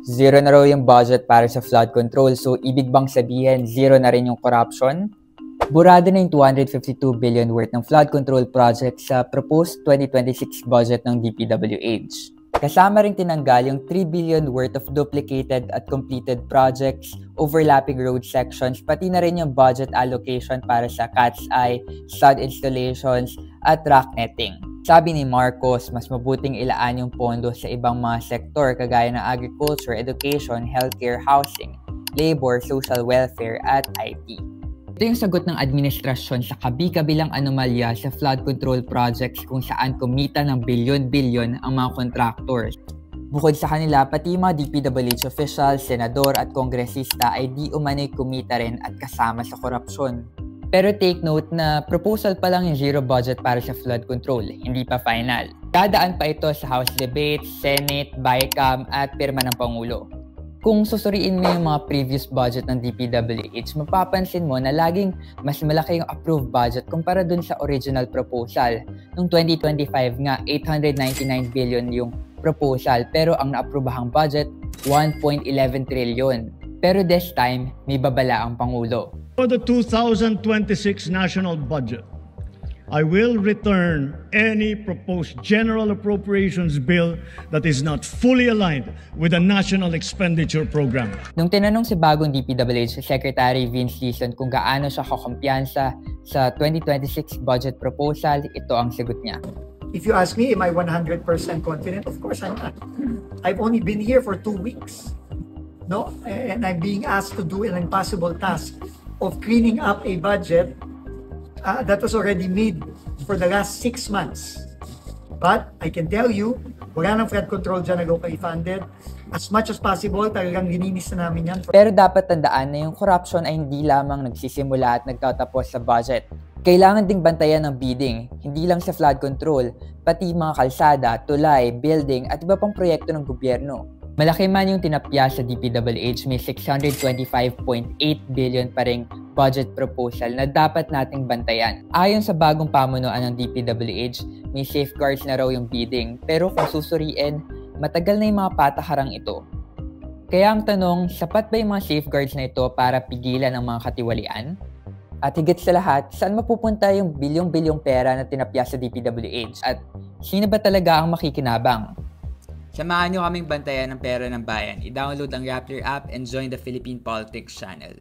Zero na raw yung budget para sa flood control. So, ibig bang sabihin, zero na rin yung corruption? Burado na yung 252 billion worth ng flood control project sa proposed 2026 budget ng DPWH. Kasama rin tinanggal yung 3 billion worth of duplicated at completed projects, overlapping road sections, pati na rin yung budget allocation para sa cat's eye, stud installations, at rock netting. Sabi ni Marcos, mas mabuting ilaan yung pondo sa ibang mga sektor kagaya ng agriculture, education, healthcare, housing, labor, social welfare, at IT. Ito yung sagot ng administrasyon sa kabi-kabilang anomalya sa flood control projects kung saan kumita ng bilyon-bilyon ang mga contractors. Bukod sa kanila, pati mga DPWH officials, senador at kongresista ay di umano'y kumita rin at kasama sa korupsyon. Pero take note na proposal pa lang yung zero budget para sa flood control, hindi pa final. Dadaan pa ito sa House Debate, Senate, BICAM at pirma ng Pangulo. Kung susuriin mo yung mga previous budget ng DPWH, mapapansin mo na laging mas malaki yung approved budget kumpara dun sa original proposal. Noong 2025 nga, 899 billion yung proposal pero ang naaprobahang budget, 1.11 trillion. Pero this time, may babala ang Pangulo. For the 2026 national budget, I will return any proposed general appropriations bill that is not fully aligned with the national expenditure program. Nung tinanong si bagong DPWH Secretary Vince Dizon kung gaano siya kakumpiyansa sa 2026 budget proposal, ito ang sagot niya. If you ask me, am I 100% confident? Of course I'm not. I've only been here for 2 weeks. No? And I'm being asked to do an impossible task of cleaning up a budget that was already made for the last 6 months. But I can tell you, wala nang flood control dyan na locally funded. As much as possible, talagang lininis na namin yan. Pero dapat tandaan na yung corruption ay hindi lamang nagsisimula at nagtatapos sa budget. Kailangan ding bantayan ng bidding, hindi lang sa flood control, pati mga kalsada, tulay, building at iba pang proyekto ng gobyerno. Malaki man yung tinapya sa DPWH, may 625.8 billion pa ring budget proposal na dapat nating bantayan. Ayon sa bagong pamunuan ng DPWH, may safeguards na raw yung bidding, pero kung susuriin, matagal na yung mga pataharang ito. Kaya ang tanong, sapat ba yung mga safeguards na ito para pigilan ang mga katiwalian? At higit sa lahat, saan mapupunta yung bilyong-bilyong pera na tinapya sa DPWH? At sino ba talaga ang makikinabang? Samahan nyo kaming bantayan ng pera ng bayan. I-download ang Rappler app and join the Philippine Politics channel.